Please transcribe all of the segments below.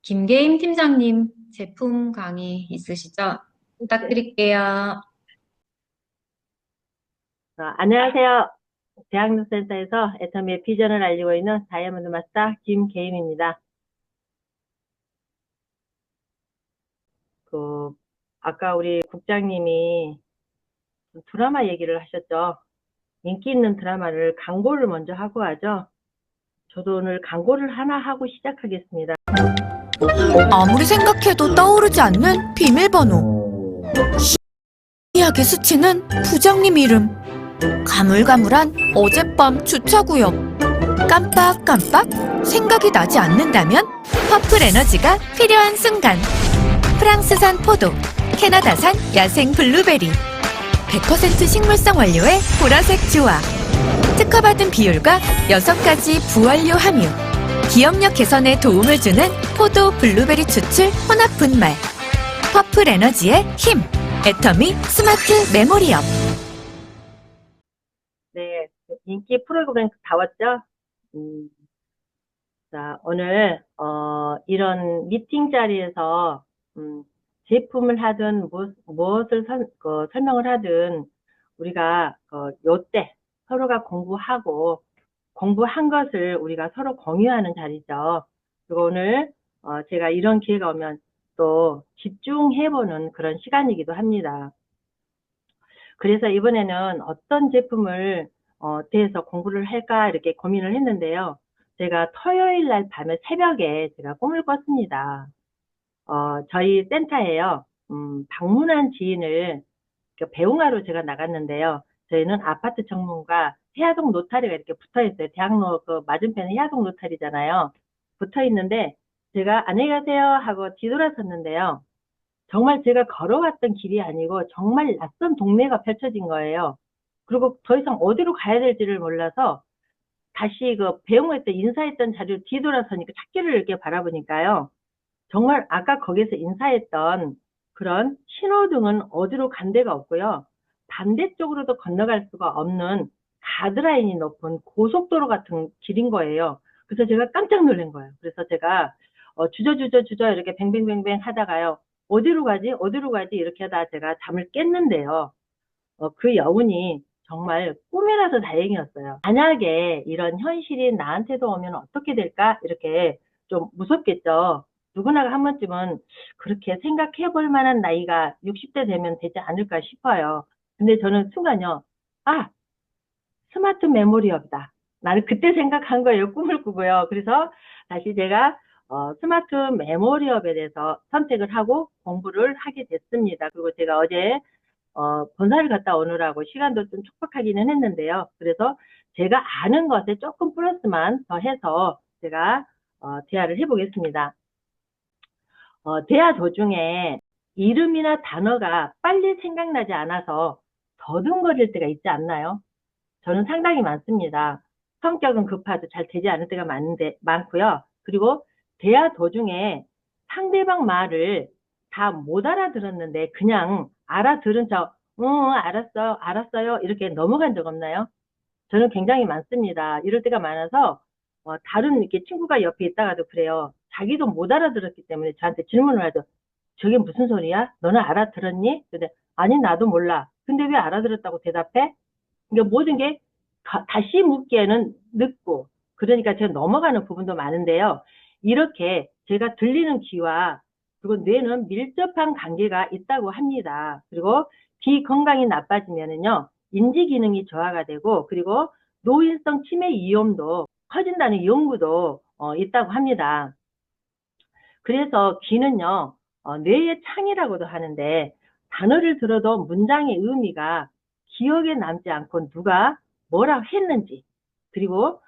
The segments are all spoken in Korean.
김계임 팀장님 제품 강의 있으시죠? 부탁드릴게요. 안녕하세요. 대학로센터에서 애터미의 비전을 알리고 있는 다이아몬드 마스터 김계임입니다. 그, 아까 우리 국장님이 드라마 얘기를 하셨죠. 인기 있는 드라마를 광고를 먼저 하고 하죠. 저도 오늘 광고를 하나 하고 시작하겠습니다. 아무리 생각해도 떠오르지 않는 비밀번호. 희미하게 스치는 부장님 이름. 가물가물한 어젯밤 주차구역. 깜빡깜빡 생각이 나지 않는다면 퍼플 에너지가 필요한 순간. 프랑스산 포도, 캐나다산 야생 블루베리. 100% 식물성 원료의 보라색 주화. 특허받은 비율과 6가지 부원료 함유. 기억력 개선에 도움을 주는 포도 블루베리 추출 혼합 분말. 퍼플 에너지의 힘. 애터미 스마트 메모리업. 네, 인기 프로그램 다 왔죠? 음, 자, 오늘 이런 미팅 자리에서 제품을 하든 무엇을 설명을 하든 우리가 요때 서로가 공부한 것을 우리가 서로 공유하는 자리죠. 그리고 오늘 제가 이런 기회가 오면 또 집중해보는 그런 시간이기도 합니다. 그래서 이번에는 어떤 제품을 대해서 공부를 할까 이렇게 고민을 했는데요. 제가 토요일 날 밤에 새벽에 제가 꿈을 꿨습니다. 저희 센터에요. 방문한 지인을 배웅하러 제가 나갔는데요. 저희는 아파트 정문과 해화동 노타리가 이렇게 붙어 있어요. 대학로 그 맞은편에 해화동 노타리잖아요. 붙어 있는데 제가 안녕히 가세요 하고 뒤돌아섰는데요. 정말 제가 걸어왔던 길이 아니고 정말 낯선 동네가 펼쳐진 거예요. 그리고 더 이상 어디로 가야 될지를 몰라서 다시 그 배웅했던 인사했던 자리로 뒤돌아서니까 찾기를 이렇게 바라보니까요. 정말 아까 거기서 인사했던 그런 신호등은 어디로 간 데가 없고요. 반대쪽으로도 건너갈 수가 없는 가드라인이 높은 고속도로 같은 길인 거예요. 그래서 제가 깜짝 놀란 거예요. 그래서 제가 주저 이렇게 뱅뱅뱅뱅 하다가요. 어디로 가지? 어디로 가지? 이렇게 하다 제가 잠을 깼는데요. 그 여운이 정말 꿈이라서 다행이었어요. 만약에 이런 현실이 나한테도 오면 어떻게 될까? 이렇게 좀 무섭겠죠. 누구나 한 번쯤은 그렇게 생각해 볼 만한 나이가 60대 되면 되지 않을까 싶어요. 근데 저는 순간요, 아, 스마트 메모리업이다. 나는 그때 생각한 거예요. 꿈을 꾸고요. 그래서 다시 제가 스마트 메모리업에 대해서 선택을 하고 공부를 하게 됐습니다. 그리고 제가 어제 본사를 갔다 오느라고 시간도 좀 촉박하기는 했는데요. 그래서 제가 아는 것에 조금 플러스만 더 해서 제가 대화를 해보겠습니다. 대화 도중에 이름이나 단어가 빨리 생각나지 않아서 더듬거릴 때가 있지 않나요? 저는 상당히 많습니다. 성격은 급하도 잘 되지 않을 때가 많고요. 그리고 대화 도중에 상대방 말을 다 못 알아들었는데 그냥 알아들은 척, 알았어요, 알았어요, 이렇게 넘어간 적 없나요? 저는 굉장히 많습니다. 이럴 때가 많아서, 다른 이렇게 친구가 옆에 있다가도 그래요. 자기도 못 알아들었기 때문에 저한테 질문을 하죠. 저게 무슨 소리야? 너는 알아들었니? 근데, 아니, 나도 몰라. 근데 왜 알아들었다고 대답해? 그러니까 모든 게 다시 묻기에는 늦고, 그러니까 제가 넘어가는 부분도 많은데요. 이렇게 제가 들리는 귀와 그리고 뇌는 밀접한 관계가 있다고 합니다. 그리고 귀 건강이 나빠지면은요, 인지 기능이 저하가 되고, 그리고 노인성 치매 위험도 커진다는 연구도 있다고 합니다. 그래서 귀는요, 뇌의 창이라고도 하는데, 단어를 들어도 문장의 의미가 기억에 남지 않고 누가 뭐라 했는지, 그리고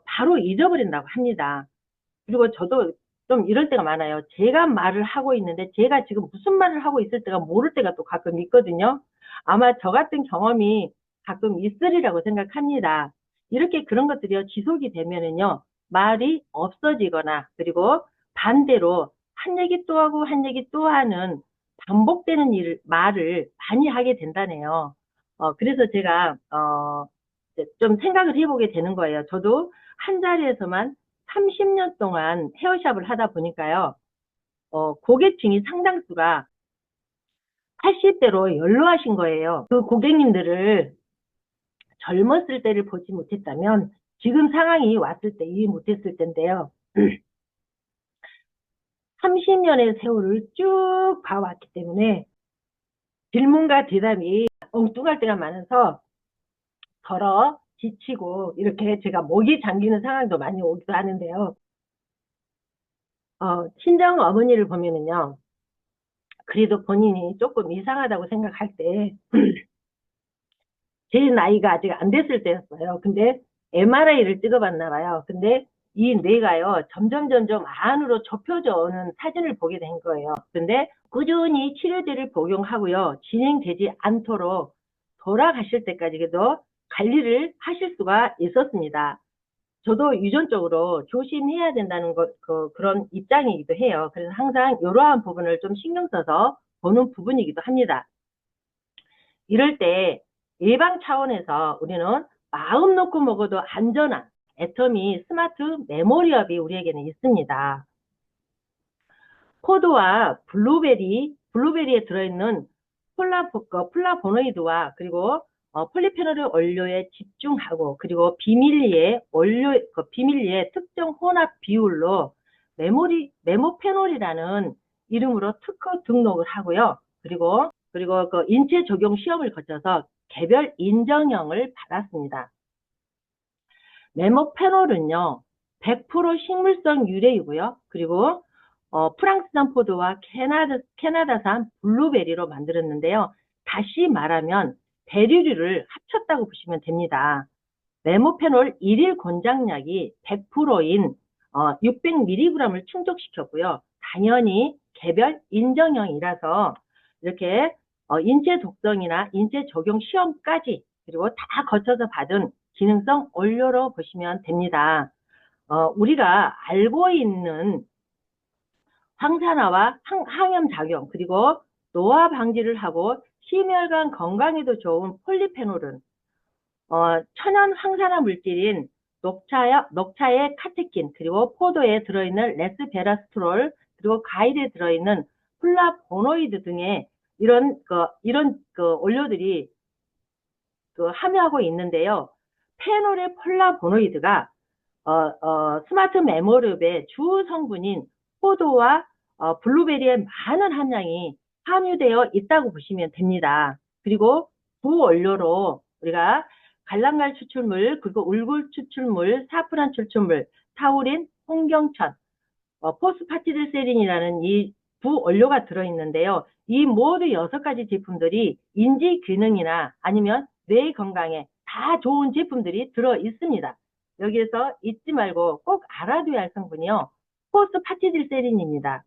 바로 잊어버린다고 합니다. 그리고 저도 좀 이럴 때가 많아요. 제가 말을 하고 있는데 제가 지금 무슨 말을 하고 있을 때가 모를 때가 또 가끔 있거든요. 아마 저 같은 경험이 가끔 있으리라고 생각합니다. 이렇게 그런 것들이요, 지속이 되면은요, 말이 없어지거나, 그리고 반대로 한 얘기 또 하고 한 얘기 또 하는 반복되는 말을 많이 하게 된다네요. 그래서 제가, 좀 생각을 해보게 되는 거예요. 저도 한 자리에서만 30년 동안 헤어샵을 하다 보니까요. 고객층이 상당수가 80대로 연로하신 거예요. 그 고객님들을 젊었을 때를 보지 못했다면 지금 상황이 왔을 때 이해 못했을 텐데요. 30년의 세월을 쭉 봐왔기 때문에 질문과 대답이 엉뚱할 때가 많아서 더러 지치고 이렇게 제가 목이 잠기는 상황도 많이 오기도 하는데요. 친정 어머니를 보면은요, 그래도 본인이 조금 이상하다고 생각할 때, 제 나이가 아직 안 됐을 때였어요. 근데 MRI를 찍어봤나 봐요. 근데 이 뇌가요, 점점 안으로 좁혀져 오는 사진을 보게 된 거예요. 근데 꾸준히 치료제를 복용하고요, 진행되지 않도록 돌아가실 때까지도 관리를 하실 수가 있었습니다. 저도 유전적으로 조심해야 된다는 그런 입장이기도 해요. 그래서 항상 이러한 부분을 좀 신경 써서 보는 부분이기도 합니다. 이럴 때 예방 차원에서 우리는 마음 놓고 먹어도 안전한 애터미 스마트 메모리업이 우리에게는 있습니다. 포도와 블루베리에 들어있는 플라보노이드와 그리고 폴리페놀 원료에 집중하고 그리고 비밀리에 특정 혼합 비율로 메모페놀이라는 이름으로 특허 등록을 하고요. 그리고 그 인체 적용 시험을 거쳐서 개별 인정형을 받았습니다. 메모페놀은요, 100% 식물성 유래이고요. 그리고 프랑스산 포도와 캐나다산 블루베리로 만들었는데요. 다시 말하면 베리류를 합쳤다고 보시면 됩니다. 메모페놀 1일 권장량이 100%인 600mg을 충족시켰고요. 당연히 개별 인정형이라서 이렇게 인체 독성이나 인체 적용 시험까지 그리고 다 거쳐서 받은 기능성 원료로 보시면 됩니다. 우리가 알고 있는 항산화와 항염작용 그리고 노화 방지를 하고 심혈관 건강에도 좋은 폴리페놀은 천연 항산화 물질인 녹차의 카테킨 그리고 포도에 들어있는 레스베라스트롤 그리고 과일에 들어있는 플라보노이드 등의 이런 원료들이 함유하고 있는데요. 페놀의 플라보노이드가 스마트 메모리업의 주 성분인 포도와 블루베리의 많은 함량이 함유되어 있다고 보시면 됩니다. 그리고 부원료로 우리가 갈랑갈 추출물, 그리고 울굴 추출물, 사프란 추출물, 타우린, 홍경천, 포스파티딜세린이라는 이 부원료가 들어있는데요. 이 모두 6가지 제품들이 인지 기능이나 아니면 뇌 건강에 다 좋은 제품들이 들어 있습니다. 여기에서 잊지 말고 꼭 알아둬야 할 성분이요. 포스파티딜세린입니다.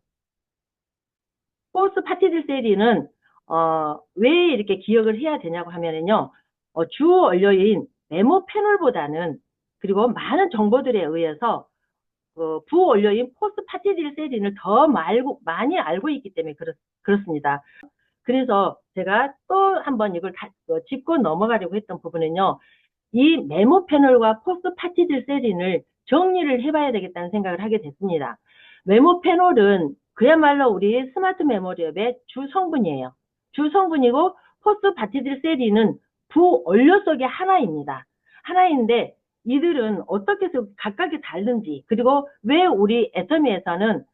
포스파티딜세린은 왜 이렇게 기억을 해야 되냐고 하면은요. 주 원료인 메모페놀보다는 그리고 많은 정보들에 의해서 부원료인 포스파티딜세린을 더 많이 알고 있기 때문에 그렇습니다. 그래서 제가 또 한번 이걸 짚고 넘어가려고 했던 부분은요. 이 메모페놀과 포스파티딜세린을 정리를 해봐야 되겠다는 생각을 하게 됐습니다. 메모페놀은 그야말로 우리 스마트 메모리업의 주 성분이에요. 주 성분이고 포스파티딜세린은 부원료 속의 하나입니다. 하나인데 이들은 어떻게 해서 각각이 다른지 그리고 왜 우리 애터미에서는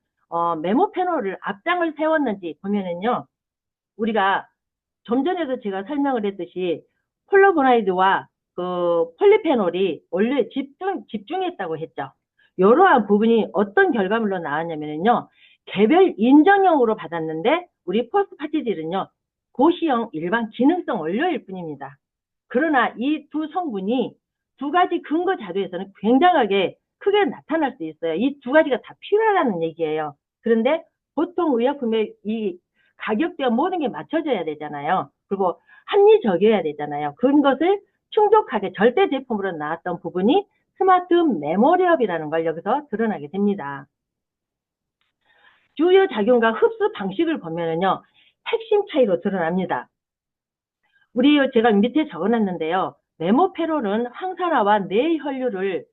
메모페놀을 앞장을 세웠는지 보면은요. 우리가 좀 전에도 제가 설명을 했듯이 플라보노이드와 폴리페놀이 원래 집중했다고 했죠. 이러한 부분이 어떤 결과물로 나왔냐면요. 개별 인정형으로 받았는데 우리 포스파티딜은요. 고시형 일반 기능성 원료일 뿐입니다. 그러나 이 두 성분이 2가지 근거 자료에서는 굉장하게 크게 나타날 수 있어요. 이 2가지가 다 필요하다는 얘기예요. 그런데 보통 의약품의 이 가격대와 모든 게 맞춰져야 되잖아요. 그리고 합리적이어야 되잖아요. 그런 것을 충족하게 절대 제품으로 나왔던 부분이 스마트 메모리업이라는 걸 여기서 드러나게 됩니다. 주요 작용과 흡수 방식을 보면은요, 핵심 차이로 드러납니다. 제가 밑에 적어놨는데요. 메모페놀은 항산화와 뇌 혈류를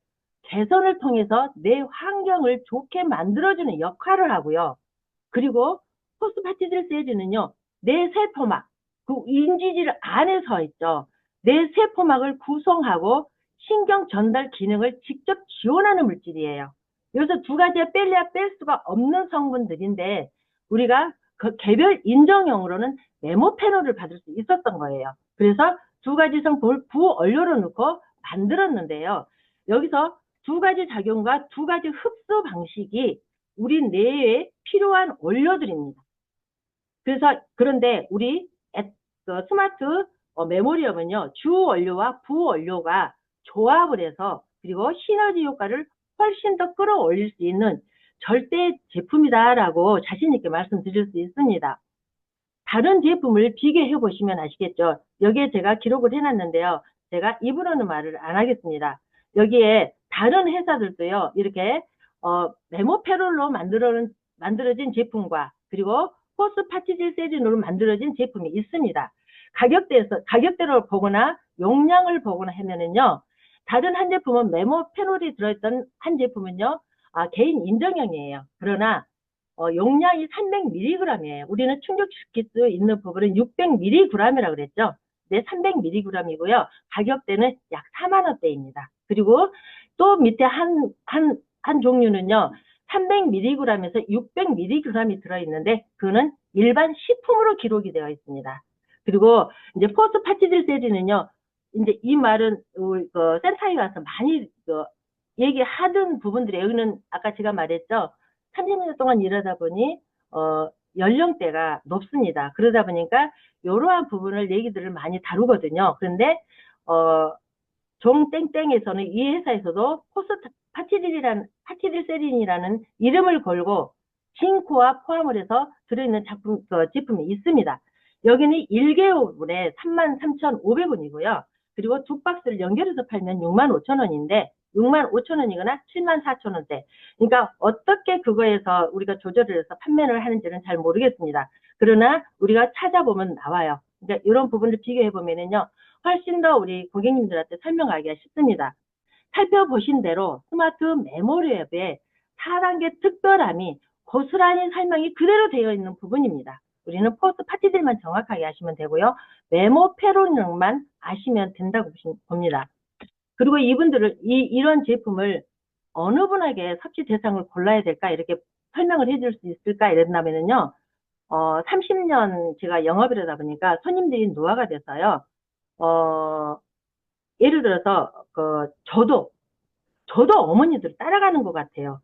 개선을 통해서 뇌 환경을 좋게 만들어주는 역할을 하고요. 그리고 포스파티딜세린은요, 뇌 세포막, 그 인지질 안에서 있죠. 뇌 세포막을 구성하고 신경 전달 기능을 직접 지원하는 물질이에요. 여기서 두 가지에 뺄래야 뺄 수가 없는 성분들인데 우리가 그 개별 인정형으로는 메모페놀을 받을 수 있었던 거예요. 그래서 두 가지 성분을 부원료로 넣고 만들었는데요. 여기서 두 가지 작용과 두 가지 흡수 방식이 우리 뇌에 필요한 원료들입니다. 그런데 우리 스마트 메모리엄은요, 주 원료와 부 원료가 조합을 해서 그리고 시너지 효과를 훨씬 더 끌어올릴 수 있는 절대 제품이다라고 자신있게 말씀드릴 수 있습니다. 다른 제품을 비교해 보시면 아시겠죠. 여기에 제가 기록을 해놨는데요. 제가 입으로는 말을 안 하겠습니다. 여기에 다른 회사들도요, 이렇게 메모페롤로 만들어진 제품과 그리고 포스파티딜세린으로 만들어진 제품이 있습니다. 가격대로 보거나 용량을 보거나 하면은요, 다른 한 제품은 메모페놀이 들어있던 한 제품은요, 개인 인정형이에요. 그러나 용량이 300mg이에요. 우리는 충족시킬 수 있는 부분은 600mg이라고 그랬죠. 네, 300mg이고요. 가격대는 약 4만 원대입니다. 그리고 또 밑에 한 종류는요, 300mg에서 600mg이 들어있는데 그거는 일반 식품으로 기록이 되어 있습니다. 그리고 이제 포스파티딜세린은요, 이제 이 말은 센터에 가서 많이 얘기하던 부분들이 여기는 아까 제가 말했죠. 30년 동안 일하다 보니 연령대가 높습니다. 그러다 보니까 이러한 부분을 얘기들을 많이 다루거든요. 그런데 종땡땡에서는 이 회사에서도 파티딜세린이라는 이름을 걸고 징크와 포함을 해서 들어있는 제품이 있습니다. 여기는 1개월에 33,500원이고요. 그리고 두 박스를 연결해서 팔면 65,000원인데 65,000원이거나 74,000원대. 그러니까 어떻게 그거에서 우리가 조절을 해서 판매를 하는지는 잘 모르겠습니다. 그러나 우리가 찾아보면 나와요. 그러니까 이런 부분을 비교해 보면은요, 훨씬 더 우리 고객님들한테 설명하기가 쉽습니다. 살펴보신 대로 스마트 메모리앱의 4단계 특별함이 고스란히 설명이 그대로 되어 있는 부분입니다. 우리는 포스파티딜만 정확하게 아시면 되고요. 메모페롤만 아시면 된다고 봅니다. 그리고 이분들을 이런 제품을 어느 분에게 섭취 대상을 골라야 될까 이렇게 설명을 해줄 수 있을까 이랬다면은요, 30년 제가 영업을 하다 보니까 손님들이 노화가 돼서요, 예를 들어서 저도 어머니들 따라가는 것 같아요.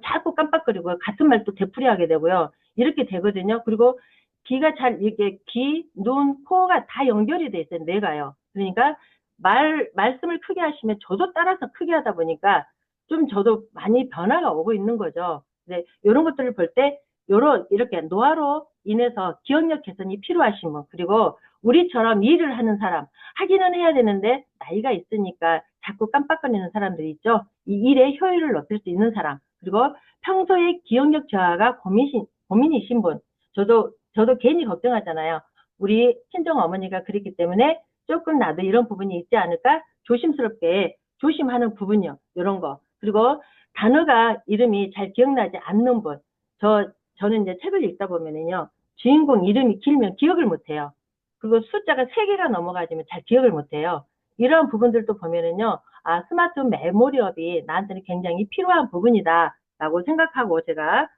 자꾸 깜빡거리고 같은 말 또 되풀이하게 되고요. 이렇게 되거든요. 그리고 귀가 이렇게 귀, 눈, 코가 다 연결이 돼 있어요. 뇌가요. 그러니까 말씀을 크게 하시면 저도 따라서 크게 하다 보니까 좀 저도 많이 변화가 오고 있는 거죠. 근데 이런 것들을 볼 때 이렇게 노화로 인해서 기억력 개선이 필요하신 분, 그리고 우리처럼 일을 하는 사람, 하기는 해야 되는데 나이가 있으니까 자꾸 깜빡거리는 사람들이 있죠. 이 일의 효율을 높일 수 있는 사람, 그리고 평소에 기억력 저하가 고민이신 분, 저도 괜히 걱정하잖아요. 우리 친정 어머니가 그랬기 때문에 조금 나도 이런 부분이 있지 않을까 조심스럽게 조심하는 부분이요. 이런 거. 그리고 단어가 이름이 잘 기억나지 않는 분, 저는 이제 책을 읽다 보면은요, 주인공 이름이 길면 기억을 못해요. 그리고 숫자가 3개가 넘어가지면 잘 기억을 못해요. 이런 부분들도 보면은요, 스마트 메모리업이 나한테는 굉장히 필요한 부분이다 라고 생각하고 제가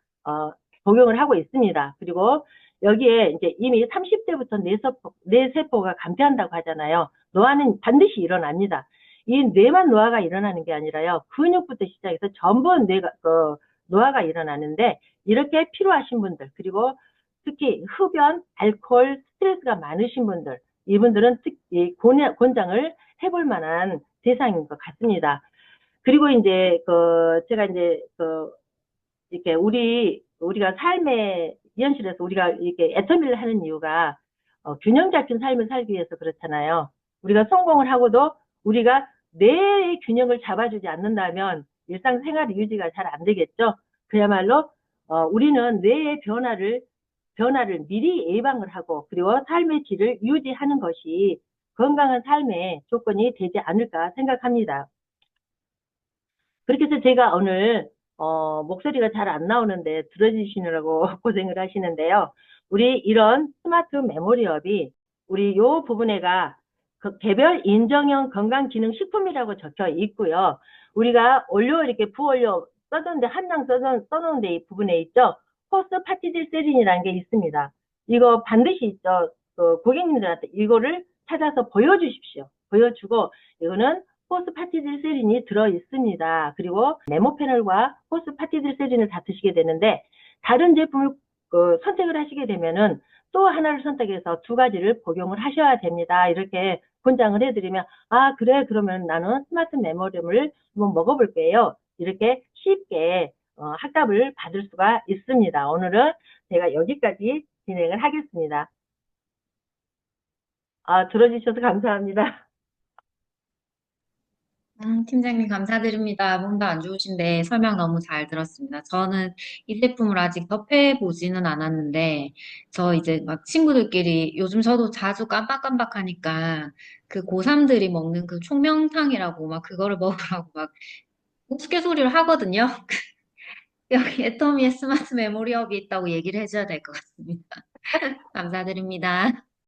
적용을 하고 있습니다. 그리고 여기에 이제 이미 30대부터 뇌세포가 감퇴한다고 하잖아요. 노화는 반드시 일어납니다. 이 뇌만 노화가 일어나는 게 아니라요, 근육부터 시작해서 전부 노화가 일어나는데, 이렇게 필요하신 분들, 그리고 특히 흡연, 알코올, 스트레스가 많으신 분들, 이분들은 권장을 해볼 만한 대상인 것 같습니다. 그리고 이제 제가 이제 이렇게 우리가 삶의 현실에서 우리가 이렇게 애터미를 하는 이유가 균형 잡힌 삶을 살기 위해서 그렇잖아요. 우리가 성공을 하고도 우리가 뇌의 균형을 잡아주지 않는다면 일상생활 유지가 잘 안 되겠죠. 그야말로 우리는 뇌의 변화를 미리 예방을 하고, 그리고 삶의 질을 유지하는 것이 건강한 삶의 조건이 되지 않을까 생각합니다. 그렇게 해서 제가 오늘 목소리가 잘 안 나오는데 들어주시느라고 고생을 하시는데요. 우리 이런 스마트 메모리업이 우리 요 부분에가 그 개별 인정형 건강기능식품이라고 적혀 있고요. 우리가 원료 이렇게 부원료 써놓은데 한 장 써놓은데 이 부분에 있죠. 포스파티딜세린이라는 게 있습니다. 이거 반드시 있죠. 고객님들한테 이거를 찾아서 보여주십시오. 보여주고 이거는 포스파티딜세린이 들어 있습니다. 그리고 네모 패널과 포스파티딜세린을 다 드시게 되는데 다른 제품을 선택을 하시게 되면은 또 하나를 선택해서 두 가지를 복용을 하셔야 됩니다. 이렇게 권장을 해드리면 아 그래 그러면 나는 스마트 메모리를 한번 먹어볼게요. 이렇게 쉽게 학답을 받을 수가 있습니다. 오늘은 제가 여기까지 진행을 하겠습니다. 들어주셔서 감사합니다. 팀장님 감사드립니다. 몸도 안 좋으신데 설명 너무 잘 들었습니다. 저는 이 제품을 아직 접해보지는 않았는데, 저 이제 막 친구들끼리 요즘 저도 자주 깜빡깜빡하니까 그 고3들이 먹는 그 총명탕이라고 막 그거를 먹으라고 막 우스갯소리를 하거든요. 여기 애터미에 스마트 메모리업이 있다고 얘기를 해줘야 될 것 같습니다. 감사드립니다.